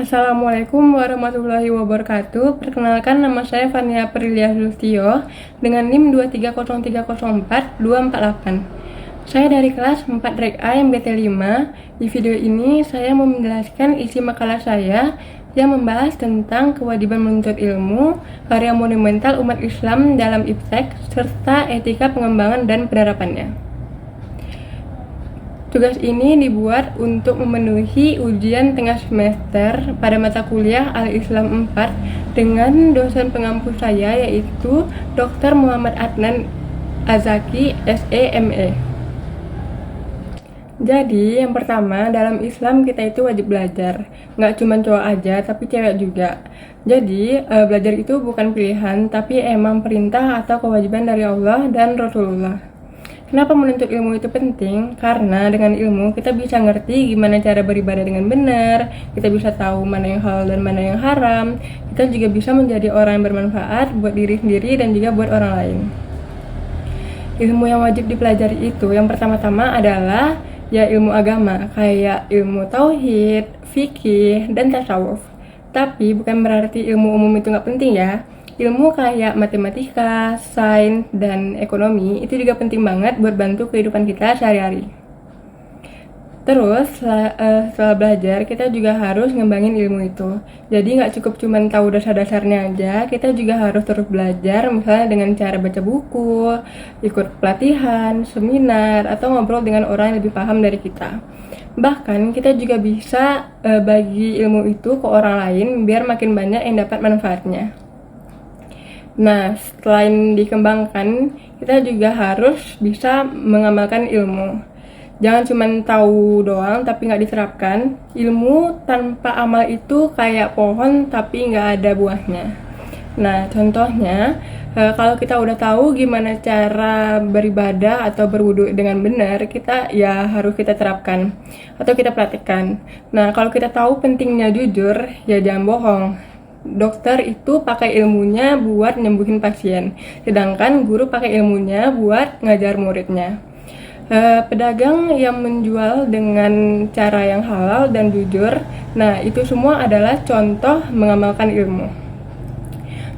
Assalamualaikum warahmatullahi wabarakatuh. Perkenalkan, nama saya Fania Aprilia Zulstio dengan NIM 230304248. Saya dari kelas 4 Rek A MBT 5. Di video ini saya mau menjelaskan isi makalah saya yang membahas tentang kewajiban menuntut ilmu, karya monumental umat Islam dalam iptek, serta etika pengembangan dan penerapannya. Tugas ini dibuat untuk memenuhi ujian tengah semester pada mata kuliah Al-Islam 4 dengan dosen pengampu saya, yaitu Dr. Muhammad Adnan Azaki, SE.ME. Jadi, yang pertama, dalam Islam kita itu wajib belajar. Nggak cuma cowok aja, tapi cewek juga. Jadi, belajar itu bukan pilihan, tapi emang perintah atau kewajiban dari Allah dan Rasulullah. Kenapa menuntut ilmu itu penting? Karena dengan ilmu kita bisa ngerti gimana cara beribadah dengan benar, kita bisa tahu mana yang halal dan mana yang haram, kita juga bisa menjadi orang yang bermanfaat buat diri sendiri dan juga buat orang lain. Ilmu yang wajib dipelajari itu yang pertama-tama adalah ya ilmu agama, kayak ilmu tauhid, fikih, dan tasawuf. Tapi bukan berarti ilmu umum itu nggak penting ya. Ilmu kayak matematika, sains, dan ekonomi itu juga penting banget buat bantu kehidupan kita sehari-hari. Terus setelah belajar kita juga harus ngembangin ilmu itu. Jadi nggak cukup cuma tahu dasar-dasarnya aja, kita juga harus terus belajar, misalnya dengan cara baca buku, ikut pelatihan, seminar, atau ngobrol dengan orang yang lebih paham dari kita. Bahkan kita juga bisa bagi ilmu itu ke orang lain biar makin banyak yang dapat manfaatnya. Nah, selain dikembangkan, kita juga harus bisa mengamalkan ilmu. Jangan cuma tahu doang tapi nggak diterapkan. Ilmu tanpa amal itu kayak pohon tapi nggak ada buahnya. Nah, contohnya, kalau kita udah tahu gimana cara beribadah atau berwudu dengan benar, kita ya harus kita terapkan atau kita praktikkan. Nah, kalau kita tahu pentingnya jujur, ya jangan bohong. Dokter itu pakai ilmunya buat nyembuhin pasien, sedangkan guru pakai ilmunya buat ngajar muridnya. Pedagang yang menjual dengan cara yang halal dan jujur, nah itu semua adalah contoh mengamalkan ilmu.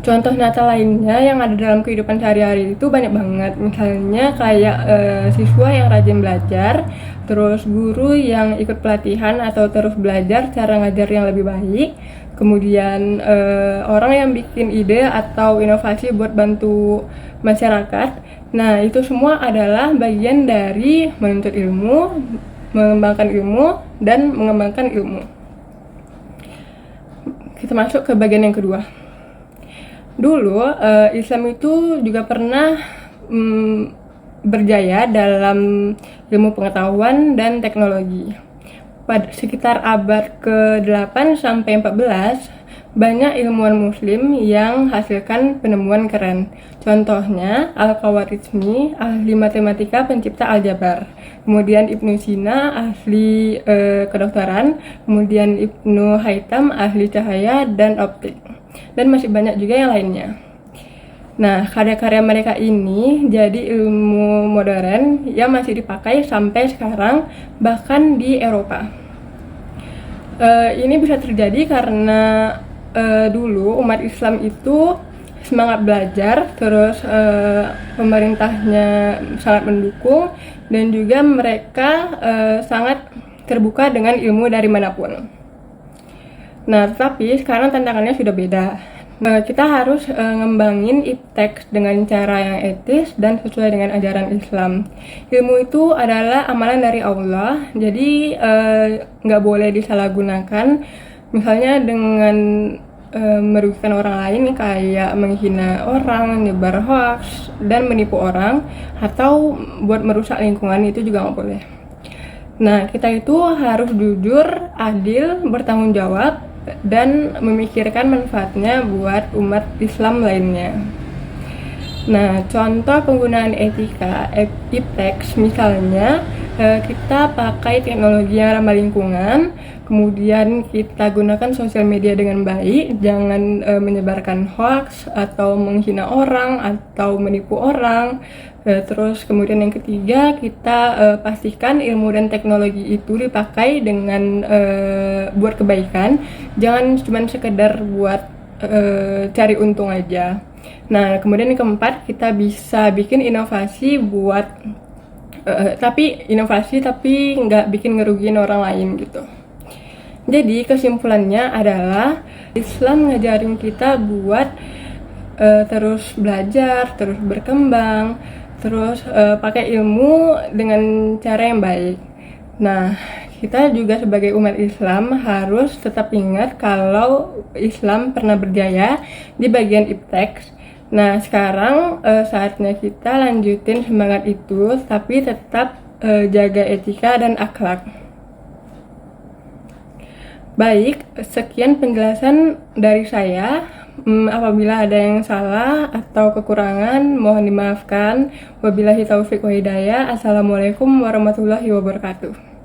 Contoh nyata lainnya yang ada dalam kehidupan sehari-hari itu banyak banget, misalnya kayak siswa yang rajin belajar, terus guru yang ikut pelatihan atau terus belajar cara ngajar yang lebih baik, kemudian orang yang bikin ide atau inovasi buat bantu masyarakat. Nah, itu semua adalah bagian dari menuntut ilmu, mengembangkan ilmu, dan mengembangkan ilmu. Kita masuk ke bagian yang kedua. Dulu, Islam itu juga pernah berjaya dalam ilmu pengetahuan dan teknologi. Pada sekitar abad ke-8 sampai 14, banyak ilmuwan muslim yang hasilkan penemuan keren. Contohnya, Al-Khawarizmi, ahli matematika pencipta aljabar. Kemudian Ibnu Sina, ahli kedokteran. Kemudian Ibnu Haytham, ahli cahaya dan optik. Dan masih banyak juga yang lainnya. Nah, karya-karya mereka ini jadi ilmu modern yang masih dipakai sampai sekarang, bahkan di Eropa. Ini bisa terjadi karena dulu umat Islam itu semangat belajar, terus pemerintahnya sangat mendukung, dan juga mereka sangat terbuka dengan ilmu dari manapun. Nah, tetapi sekarang tantangannya sudah beda. Kita harus ngembangin iptek dengan cara yang etis dan sesuai dengan ajaran Islam. Ilmu itu adalah amalan dari Allah, jadi nggak boleh disalahgunakan, misalnya dengan merugikan orang lain, kayak menghina orang, nyebar hoax, dan menipu orang, atau buat merusak lingkungan, itu juga nggak boleh. Nah, kita itu harus jujur, adil, bertanggung jawab, dan memikirkan manfaatnya buat umat Islam lainnya. Nah, contoh penggunaan etika iptek misalnya kita pakai teknologi yang ramah lingkungan, kemudian kita gunakan sosial media dengan baik, jangan menyebarkan hoax atau menghina orang atau menipu orang. Terus kemudian yang ketiga, kita pastikan ilmu dan teknologi itu dipakai dengan buat kebaikan, jangan cuma sekedar buat cari untung aja. Nah, kemudian yang keempat, kita bisa bikin inovasi buat tapi nggak bikin ngerugiin orang lain gitu. Jadi kesimpulannya adalah Islam ngajarin kita buat terus belajar, terus berkembang, terus pakai ilmu dengan cara yang baik. Nah, kita juga sebagai umat Islam harus tetap ingat kalau Islam pernah berjaya di bagian iptek. Nah, sekarang saatnya kita lanjutin semangat itu, tapi tetap jaga etika dan akhlak. Baik, sekian penjelasan dari saya. Apabila ada yang salah atau kekurangan, mohon dimaafkan. Wabillahi taufiq wa hidayah. Assalamualaikum warahmatullahi wabarakatuh.